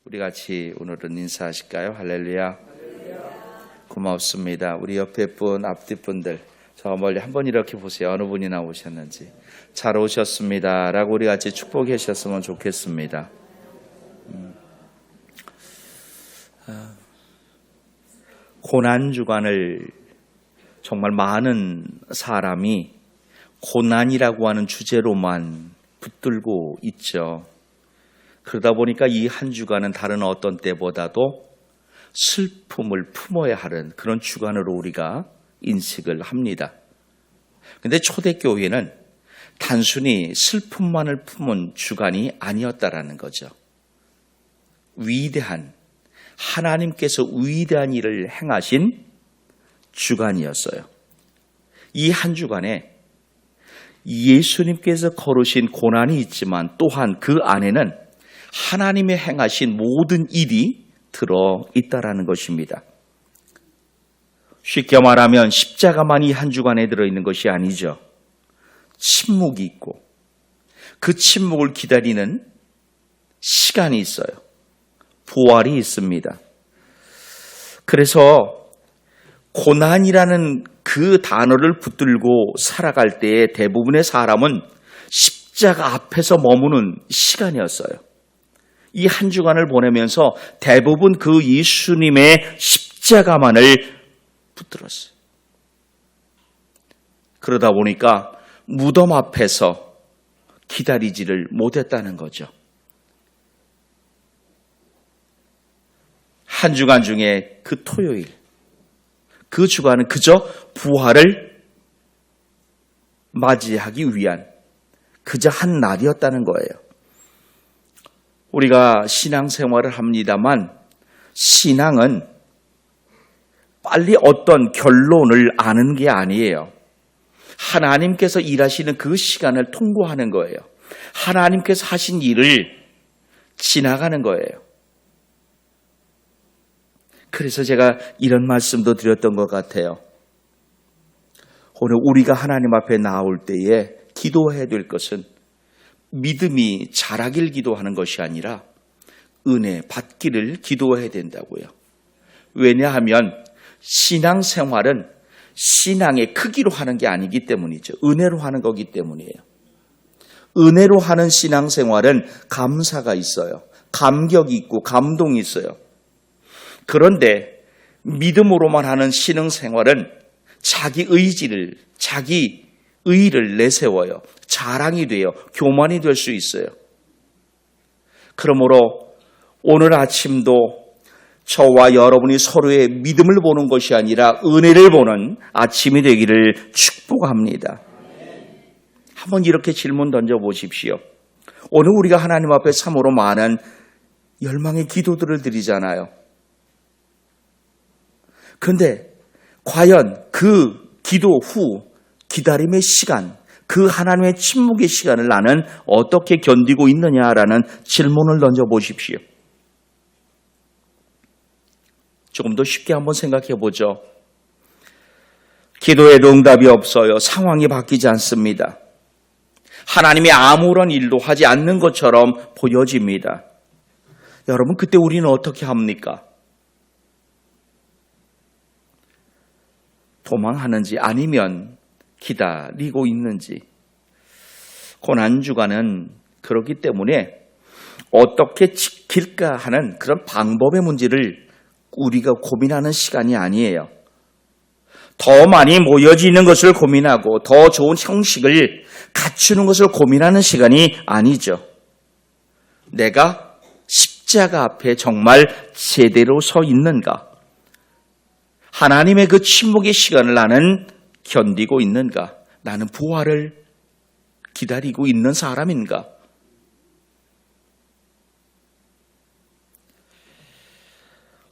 우리 같이 오늘은 인사하실까요? 할렐루야. 고맙습니다. 우리 옆에 분, 앞뒤 분들, 저 멀리 한번 이렇게 보세요. 어느 분이 나오셨는지. 잘 오셨습니다. 라고 우리 같이 축복해 주셨으면 좋겠습니다. 고난주간을 정말 많은 사람이 고난이라고 하는 주제로만 붙들고 있죠. 그러다 보니까 이 한 주간은 다른 어떤 때보다도 슬픔을 품어야 하는 그런 주간으로 우리가 인식을 합니다. 그런데 초대교회는 단순히 슬픔만을 품은 주간이 아니었다라는 거죠. 위대한, 하나님께서 위대한 일을 행하신 주간이었어요. 이 한 주간에 예수님께서 걸으신 고난이 있지만 또한 그 안에는 하나님의 행하신 모든 일이 들어있다라는 것입니다. 쉽게 말하면 십자가만이 한 주간에 들어있는 것이 아니죠. 침묵이 있고 그 침묵을 기다리는 시간이 있어요. 부활이 있습니다. 그래서 고난이라는 그 단어를 붙들고 살아갈 때에 대부분의 사람은 십자가 앞에서 머무는 시간이었어요. 이 한 주간을 보내면서 대부분 그 예수님의 십자가만을 붙들었어요. 그러다 보니까 무덤 앞에서 기다리지를 못했다는 거죠. 한 주간 중에 그 토요일, 그 주간은 그저 부활을 맞이하기 위한 그저 한 날이었다는 거예요. 우리가 신앙생활을 합니다만 신앙은 빨리 어떤 결론을 아는 게 아니에요. 하나님께서 일하시는 그 시간을 통과하는 거예요. 하나님께서 하신 일을 지나가는 거예요. 그래서 제가 이런 말씀도 드렸던 것 같아요. 오늘 우리가 하나님 앞에 나올 때에 기도해야 될 것은 믿음이 자라길 기도하는 것이 아니라 은혜 받기를 기도해야 된다고요. 왜냐하면 신앙생활은 신앙의 크기로 하는 게 아니기 때문이죠. 은혜로 하는 거기 때문이에요. 은혜로 하는 신앙생활은 감사가 있어요. 감격이 있고 감동이 있어요. 그런데 믿음으로만 하는 신앙생활은 자기 의지를, 자기 의의를 내세워요. 자랑이 돼요. 교만이 될 수 있어요. 그러므로 오늘 아침도 저와 여러분이 서로의 믿음을 보는 것이 아니라 은혜를 보는 아침이 되기를 축복합니다. 한번 이렇게 질문 던져보십시오. 오늘 우리가 하나님 앞에 참으로 많은 열망의 기도들을 드리잖아요. 그런데 과연 그 기도 후 기다림의 시간, 그 하나님의 침묵의 시간을 나는 어떻게 견디고 있느냐라는 질문을 던져보십시오. 조금 더 쉽게 한번 생각해 보죠. 기도에도 응답이 없어요. 상황이 바뀌지 않습니다. 하나님이 아무런 일도 하지 않는 것처럼 보여집니다. 여러분, 그때 우리는 어떻게 합니까? 도망하는지 아니면 기다리고 있는지. 고난주간은 그렇기 때문에 어떻게 지킬까 하는 그런 방법의 문제를 우리가 고민하는 시간이 아니에요. 더 많이 모여지는 것을 고민하고 더 좋은 형식을 갖추는 것을 고민하는 시간이 아니죠. 내가 십자가 앞에 정말 제대로 서 있는가? 하나님의 그 침묵의 시간을 나는 견디고 있는가? 나는 부활을 기다리고 있는 사람인가?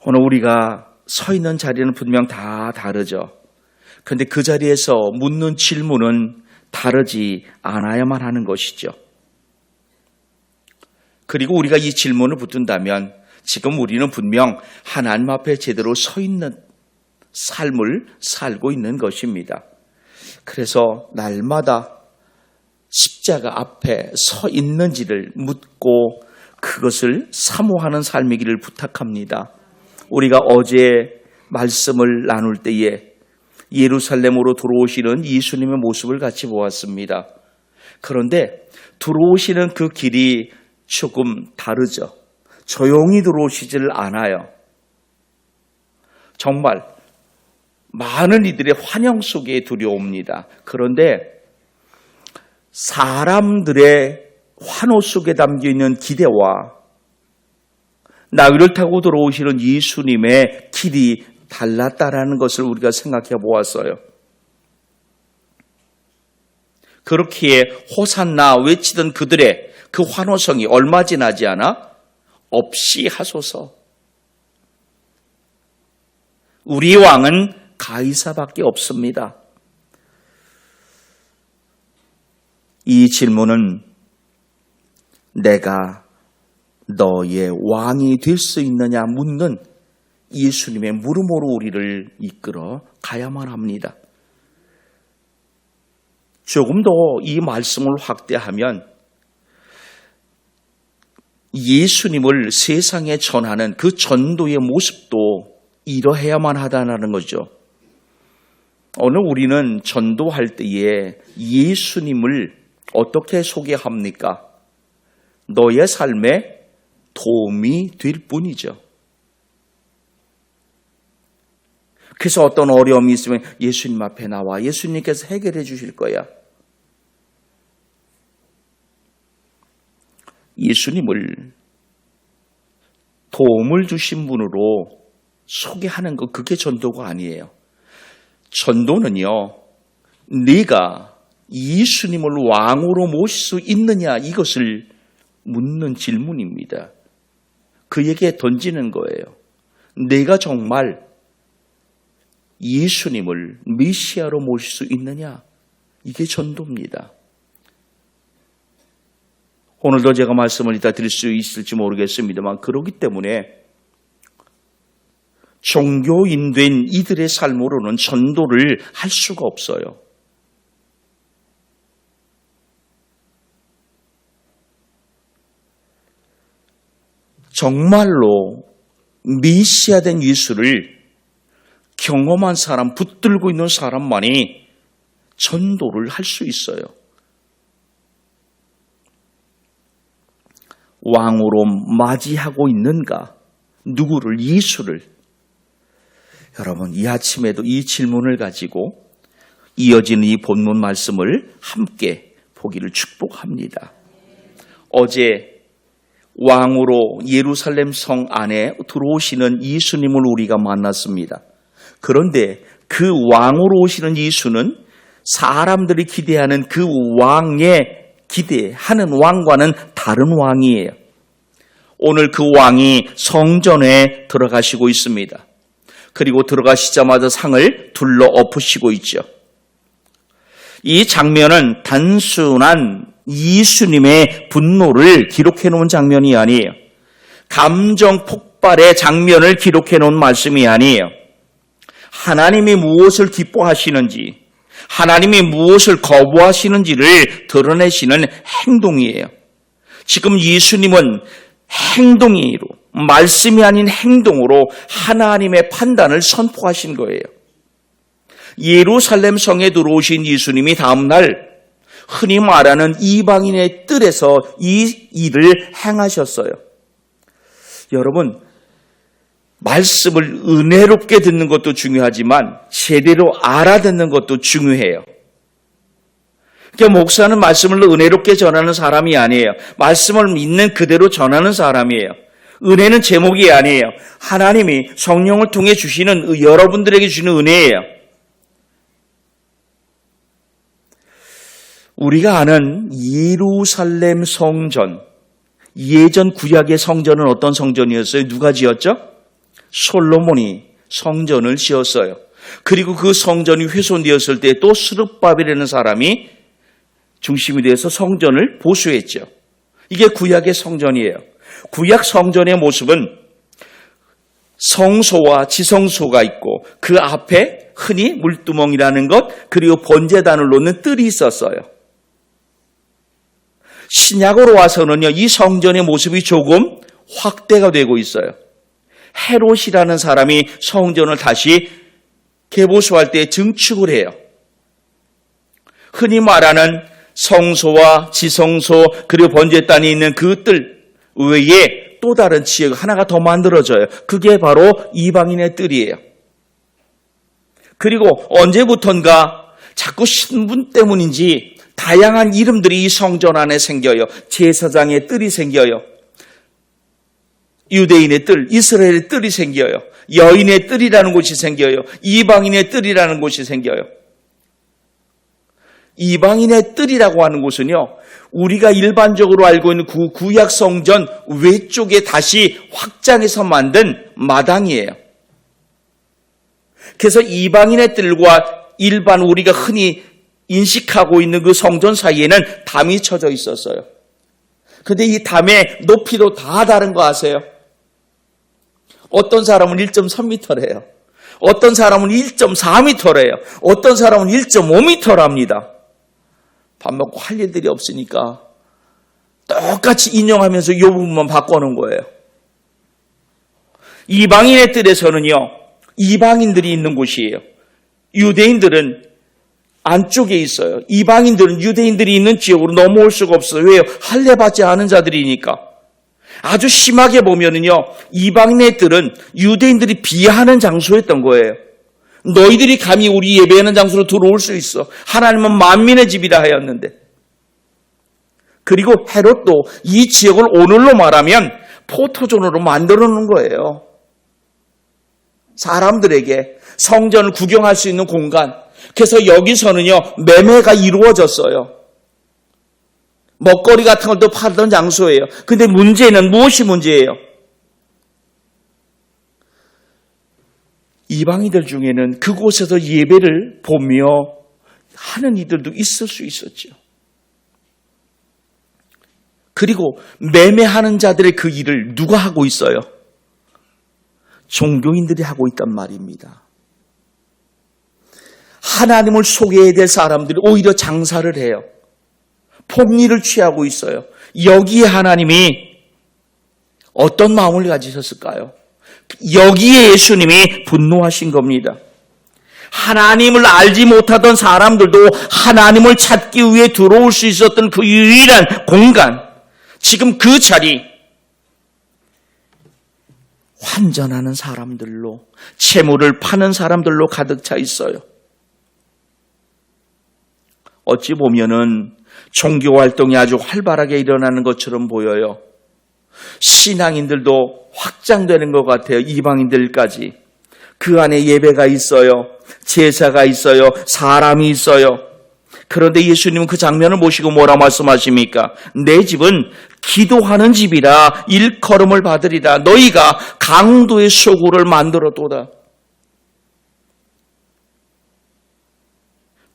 오늘 우리가 서 있는 자리는 분명 다 다르죠. 그런데 그 자리에서 묻는 질문은 다르지 않아야만 하는 것이죠. 그리고 우리가 이 질문을 붙든다면 지금 우리는 분명 하나님 앞에 제대로 서 있는 삶을 살고 있는 것입니다. 그래서 날마다 십자가 앞에 서 있는지를 묻고 그것을 사모하는 삶이기를 부탁합니다. 우리가 어제 말씀을 나눌 때에 예루살렘으로 들어오시는 예수님의 모습을 같이 보았습니다. 그런데 들어오시는 그 길이 조금 다르죠. 조용히 들어오시질 않아요. 정말 많은 이들의 환영 속에 들여옵니다. 그런데 사람들의 환호 속에 담겨있는 기대와 나귀를 타고 들어오시는 예수님의 길이 달랐다라는 것을 우리가 생각해 보았어요. 그렇기에 호산나 외치던 그들의 그 환호성이 얼마 지나지 않아 없이 하소서. 우리 왕은 가이사밖에 없습니다. 이 질문은 내가 너의 왕이 될 수 있느냐 묻는 예수님의 물음으로 우리를 이끌어 가야만 합니다. 조금 더 이 말씀을 확대하면 예수님을 세상에 전하는 그 전도의 모습도 이러해야만 하다는 거죠. 오늘 우리는 전도할 때에 예수님을 어떻게 소개합니까? 너의 삶에 도움이 될 뿐이죠. 그래서 어떤 어려움이 있으면 예수님 앞에 나와 예수님께서 해결해 주실 거야. 예수님을 도움을 주신 분으로 소개하는 것, 그게 전도가 아니에요. 전도는요, 네가 예수님을 왕으로 모실 수 있느냐 이것을 묻는 질문입니다. 그에게 던지는 거예요. 내가 정말 예수님을 메시아로 모실 수 있느냐? 이게 전도입니다. 오늘도 제가 말씀을 이따 드릴 수 있을지 모르겠습니다만 그렇기 때문에 종교인된 이들의 삶으로는 전도를 할 수가 없어요. 정말로 메시아된 예수를 경험한 사람, 붙들고 있는 사람만이 전도를 할 수 있어요. 왕으로 맞이하고 있는가? 누구를? 예수를. 여러분, 이 아침에도 이 질문을 가지고 이어지는 이 본문 말씀을 함께 보기를 축복합니다. 어제 왕으로 예루살렘 성 안에 들어오시는 예수님을 우리가 만났습니다. 그런데 그 왕으로 오시는 예수는 사람들이 기대하는 그 왕의 기대하는 왕과는 다른 왕이에요. 오늘 그 왕이 성전에 들어가시고 있습니다. 그리고 들어가시자마자 상을 둘러 엎으시고 있죠. 이 장면은 단순한 예수님의 분노를 기록해 놓은 장면이 아니에요. 감정 폭발의 장면을 기록해 놓은 말씀이 아니에요. 하나님이 무엇을 기뻐하시는지, 하나님이 무엇을 거부하시는지를 드러내시는 행동이에요. 지금 예수님은 행동으로, 말씀이 아닌 행동으로 하나님의 판단을 선포하신 거예요. 예루살렘 성에 들어오신 예수님이 다음날 흔히 말하는 이방인의 뜰에서 이 일을 행하셨어요. 여러분, 말씀을 은혜롭게 듣는 것도 중요하지만 제대로 알아듣는 것도 중요해요. 그러니까 목사는 말씀을 은혜롭게 전하는 사람이 아니에요. 말씀을 있는 그대로 전하는 사람이에요. 은혜는 제목이 아니에요. 하나님이 성령을 통해 주시는, 여러분들에게 주시는 은혜예요. 우리가 아는 예루살렘 성전, 예전 구약의 성전은 어떤 성전이었어요? 누가 지었죠? 솔로몬이 성전을 지었어요. 그리고 그 성전이 훼손되었을 때 또 스룹바벨이라는 사람이 중심이 되어서 성전을 보수했죠. 이게 구약의 성전이에요. 구약 성전의 모습은 성소와 지성소가 있고 그 앞에 흔히 물두멍이라는 것, 그리고 번제단을 놓는 뜰이 있었어요. 신약으로 와서는요, 이 성전의 모습이 조금 확대가 되고 있어요. 헤롯이라는 사람이 성전을 다시 개보수할 때 증축을 해요. 흔히 말하는 성소와 지성소 그리고 번제단이 있는 그 뜰 외에 또 다른 지역 하나가 더 만들어져요. 그게 바로 이방인의 뜰이에요. 그리고 언제부턴가 자꾸 신분 때문인지 다양한 이름들이 이 성전 안에 생겨요. 제사장의 뜰이 생겨요. 유대인의 뜰, 이스라엘의 뜰이 생겨요. 여인의 뜰이라는 곳이 생겨요. 이방인의 뜰이라는 곳이 생겨요. 이방인의 뜰이라고 하는 곳은요, 우리가 일반적으로 알고 있는 구약 성전 외쪽에 다시 확장해서 만든 마당이에요. 그래서 이방인의 뜰과 일반 우리가 흔히 인식하고 있는 그 성전 사이에는 담이 쳐져 있었어요. 근데 이 담의 높이도 다 다른 거 아세요? 어떤 사람은 1.3m래요. 어떤 사람은 1.4m래요. 어떤 사람은 1.5m랍니다. 밥 먹고 할 일들이 없으니까 똑같이 인용하면서 이 부분만 바꿔놓은 거예요. 이방인의 뜰에서는요, 이방인들이 있는 곳이에요. 유대인들은 안쪽에 있어요. 이방인들은 유대인들이 있는 지역으로 넘어올 수가 없어요. 왜요? 할례 받지 않은 자들이니까. 아주 심하게 보면은요, 이방인의 뜰은 유대인들이 비하하는 장소였던 거예요. 너희들이 감히 우리 예배하는 장소로 들어올 수 있어. 하나님은 만민의 집이라 하였는데. 그리고 헤롯도 이 지역을 오늘로 말하면 포토존으로 만들어 놓은 거예요. 사람들에게 성전을 구경할 수 있는 공간. 그래서 여기서는요, 매매가 이루어졌어요. 먹거리 같은 것도 팔던 장소예요. 근데 문제는 무엇이 문제예요? 이방인들 중에는 그곳에서 예배를 보며 하는 이들도 있을 수 있었죠. 그리고 매매하는 자들의 그 일을 누가 하고 있어요? 종교인들이 하고 있단 말입니다. 하나님을 속여야 될 사람들이 오히려 장사를 해요. 폭리를 취하고 있어요. 여기에 하나님이 어떤 마음을 가지셨을까요? 여기에 예수님이 분노하신 겁니다. 하나님을 알지 못하던 사람들도 하나님을 찾기 위해 들어올 수 있었던 그 유일한 공간, 지금 그 자리, 환전하는 사람들로, 채무를 파는 사람들로 가득 차 있어요. 어찌 보면은 종교 활동이 아주 활발하게 일어나는 것처럼 보여요. 신앙인들도 확장되는 것 같아요. 이방인들까지. 그 안에 예배가 있어요. 제사가 있어요. 사람이 있어요. 그런데 예수님은 그 장면을 보시고 뭐라 말씀하십니까? 내 집은 기도하는 집이라 일컬음을 받으리라. 너희가 강도의 소굴을 만들어도다.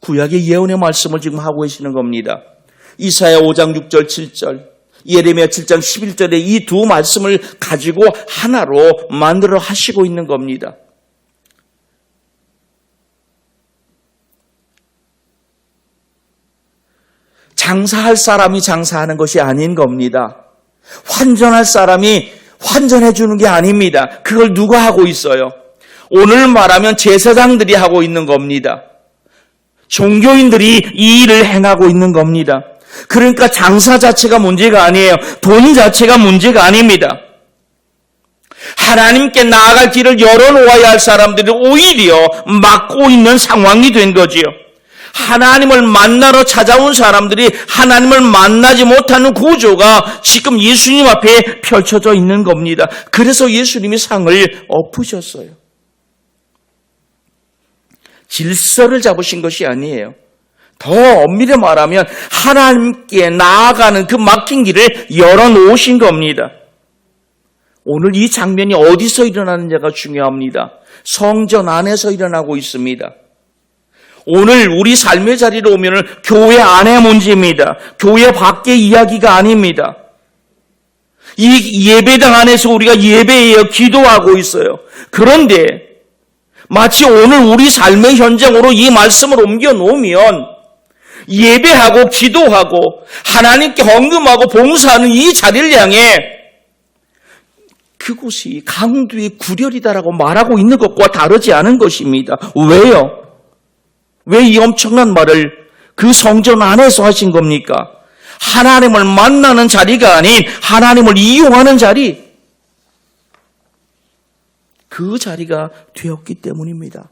구약의 예언의 말씀을 지금 하고 계시는 겁니다. 이사야 5장 6절 7절, 예레미야 7장 11절에 이 두 말씀을 가지고 하나로 만들어 하시고 있는 겁니다. 장사할 사람이 장사하는 것이 아닌 겁니다. 환전할 사람이 환전해 주는 게 아닙니다. 그걸 누가 하고 있어요? 오늘 말하면 제사장들이 하고 있는 겁니다. 종교인들이 이 일을 행하고 있는 겁니다. 그러니까 장사 자체가 문제가 아니에요. 돈 자체가 문제가 아닙니다. 하나님께 나아갈 길을 열어놓아야 할 사람들이 오히려 막고 있는 상황이 된 거지요. 하나님을 만나러 찾아온 사람들이 하나님을 만나지 못하는 구조가 지금 예수님 앞에 펼쳐져 있는 겁니다. 그래서 예수님이 상을 엎으셨어요. 질서를 잡으신 것이 아니에요. 더 엄밀히 말하면 하나님께 나아가는 그 막힌 길을 열어놓으신 겁니다. 오늘 이 장면이 어디서 일어나는지가 중요합니다. 성전 안에서 일어나고 있습니다. 오늘 우리 삶의 자리로 오면 교회 안의 문제입니다. 교회 밖의 이야기가 아닙니다. 이 예배당 안에서 우리가 예배해요. 기도하고 있어요. 그런데 마치 오늘 우리 삶의 현장으로 이 말씀을 옮겨 놓으면 예배하고 기도하고 하나님께 헌금하고 봉사하는 이 자리를 향해 그곳이 강두의 구렬이다라고 말하고 있는 것과 다르지 않은 것입니다. 왜요? 왜 이 엄청난 말을 그 성전 안에서 하신 겁니까? 하나님을 만나는 자리가 아닌 하나님을 이용하는 자리, 그 자리가 되었기 때문입니다.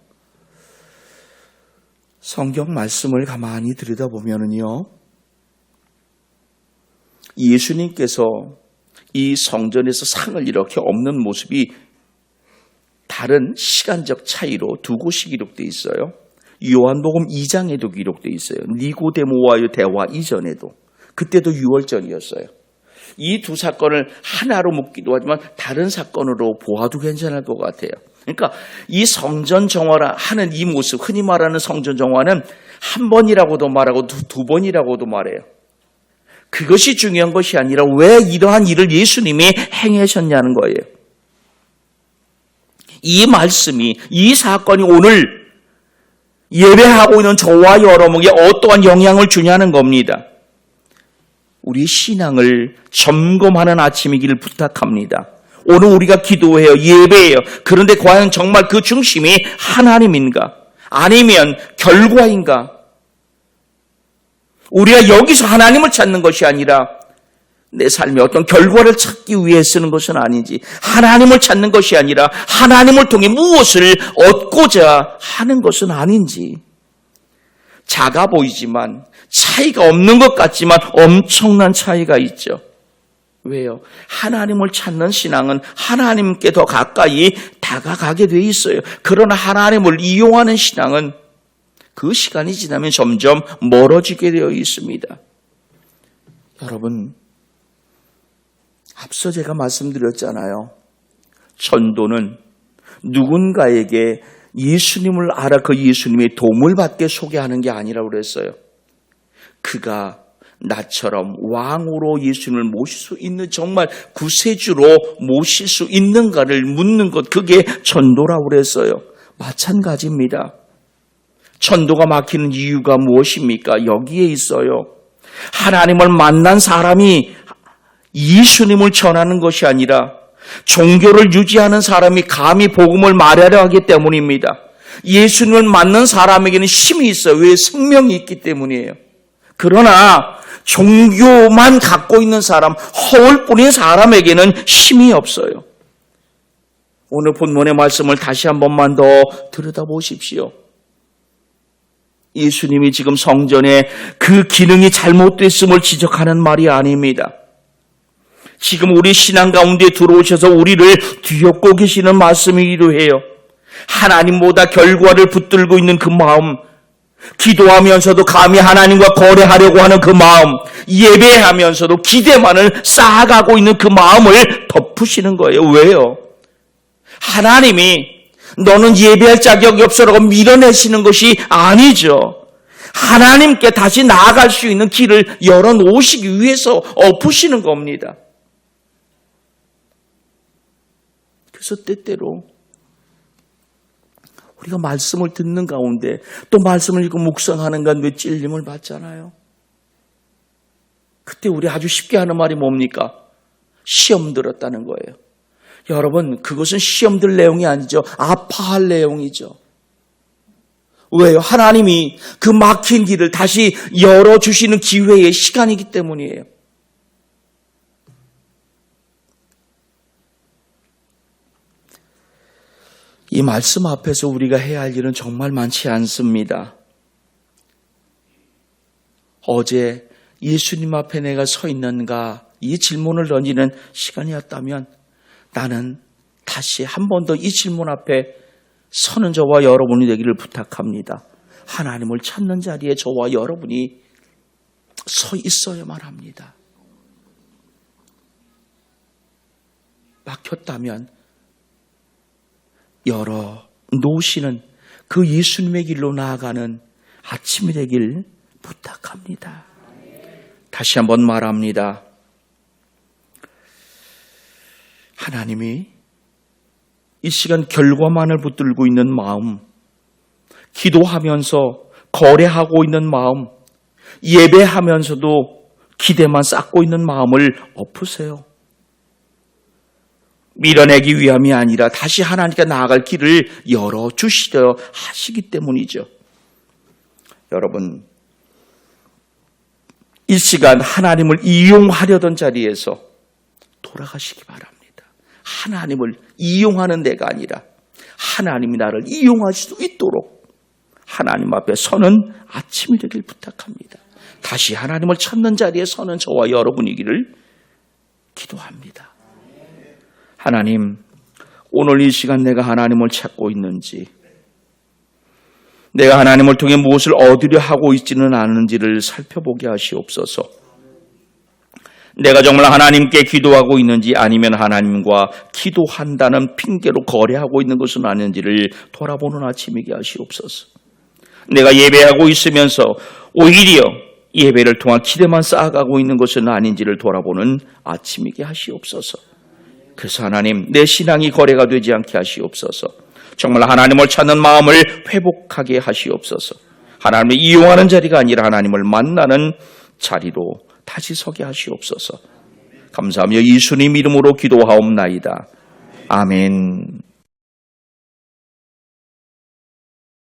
성경 말씀을 가만히 들여다보면요, 예수님께서 이 성전에서 상을 이렇게 엎는 모습이 다른 시간적 차이로 두 곳이 기록되어 있어요. 요한복음 2장에도 기록되어 있어요. 니고데모와의 대화 이전에도. 그때도 6월 전이었어요. 이 두 사건을 하나로 묶기도 하지만 다른 사건으로 보아도 괜찮을 것 같아요. 그러니까 이 성전 정화라 하는 이 모습, 흔히 말하는 성전 정화는 한 번이라고도 말하고 두 번이라고도 말해요. 그것이 중요한 것이 아니라 왜 이러한 일을 예수님이 행하셨냐는 거예요. 이 말씀이, 이 사건이 오늘 예배하고 있는 저와 여러분에게 어떠한 영향을 주냐는 겁니다. 우리 신앙을 점검하는 아침이기를 부탁합니다. 오늘 우리가 기도해요, 예배해요. 그런데 과연 정말 그 중심이 하나님인가? 아니면 결과인가? 우리가 여기서 하나님을 찾는 것이 아니라 내 삶에 어떤 결과를 찾기 위해 쓰는 것은 아닌지, 하나님을 찾는 것이 아니라 하나님을 통해 무엇을 얻고자 하는 것은 아닌지, 작아 보이지만 차이가 없는 것 같지만 엄청난 차이가 있죠. 왜요? 하나님을 찾는 신앙은 하나님께 더 가까이 다가가게 돼 있어요. 그러나 하나님을 이용하는 신앙은 그 시간이 지나면 점점 멀어지게 되어 있습니다. 여러분, 앞서 제가 말씀드렸잖아요. 전도는 누군가에게 예수님을 알아 그 예수님의 도움을 받게 소개하는 게 아니라고 그랬어요. 그가 나처럼 왕으로 예수님을 모실 수 있는, 정말 구세주로 모실 수 있는가를 묻는 것, 그게 전도라고 그랬어요. 마찬가지입니다. 전도가 막히는 이유가 무엇입니까? 여기에 있어요. 하나님을 만난 사람이 예수님을 전하는 것이 아니라 종교를 유지하는 사람이 감히 복음을 말하려 하기 때문입니다. 예수님을 만난 사람에게는 힘이 있어요. 왜? 생명이 있기 때문이에요. 그러나 종교만 갖고 있는 사람, 허울뿐인 사람에게는 힘이 없어요. 오늘 본문의 말씀을 다시 한 번만 더 들여다보십시오. 예수님이 지금 성전에 그 기능이 잘못됐음을 지적하는 말이 아닙니다. 지금 우리 신앙 가운데 들어오셔서 우리를 뒤엎고 계시는 말씀이기도 해요. 하나님보다 결과를 붙들고 있는 그 마음, 기도하면서도 감히 하나님과 거래하려고 하는 그 마음, 예배하면서도 기대만을 쌓아가고 있는 그 마음을 덮으시는 거예요. 왜요? 하나님이 너는 예배할 자격이 없어라고 밀어내시는 것이 아니죠. 하나님께 다시 나아갈 수 있는 길을 열어놓으시기 위해서 엎으시는 겁니다. 그래서 때때로 우리가 말씀을 듣는 가운데 또 말씀을 읽고 묵상하는 가운데 찔림을 받잖아요. 그때 우리 아주 쉽게 하는 말이 뭡니까? 시험 들었다는 거예요. 여러분, 그것은 시험 들 내용이 아니죠. 아파할 내용이죠. 왜요? 하나님이 그 막힌 길을 다시 열어주시는 기회의 시간이기 때문이에요. 이 말씀 앞에서 우리가 해야 할 일은 정말 많지 않습니다. 어제 예수님 앞에 내가 서 있는가, 이 질문을 던지는 시간이었다면 나는 다시 한 번 더 이 질문 앞에 서는 저와 여러분이 되기를 부탁합니다. 하나님을 찾는 자리에 저와 여러분이 서 있어야만 합니다. 막혔다면 열어 놓으시는 그 예수님의 길로 나아가는 아침이 되길 부탁합니다. 다시 한번 말합니다. 하나님이 이 시간 결과만을 붙들고 있는 마음, 기도하면서 거래하고 있는 마음, 예배하면서도 기대만 쌓고 있는 마음을 엎으세요. 밀어내기 위함이 아니라 다시 하나님께 나아갈 길을 열어주시려 하시기 때문이죠. 여러분, 이 시간 하나님을 이용하려던 자리에서 돌아가시기 바랍니다. 하나님을 이용하는 데가 아니라 하나님이 나를 이용하실 수 있도록 하나님 앞에 서는 아침이 되길 부탁합니다. 다시 하나님을 찾는 자리에 서는 저와 여러분이기를 기도합니다. 하나님, 오늘 이 시간 내가 하나님을 찾고 있는지, 내가 하나님을 통해 무엇을 얻으려 하고 있지는 않은지를 살펴보게 하시옵소서. 내가 정말 하나님께 기도하고 있는지 아니면 하나님과 기도한다는 핑계로 거래하고 있는 것은 아닌지를 돌아보는 아침이게 하시옵소서. 내가 예배하고 있으면서 오히려 예배를 통한 기대만 쌓아가고 있는 것은 아닌지를 돌아보는 아침이게 하시옵소서. 그래서 하나님, 내 신앙이 거래가 되지 않게 하시옵소서. 정말 하나님을 찾는 마음을 회복하게 하시옵소서. 하나님을 이용하는 자리가 아니라 하나님을 만나는 자리로 다시 서게 하시옵소서. 감사하며 예수님 이름으로 기도하옵나이다. 아멘.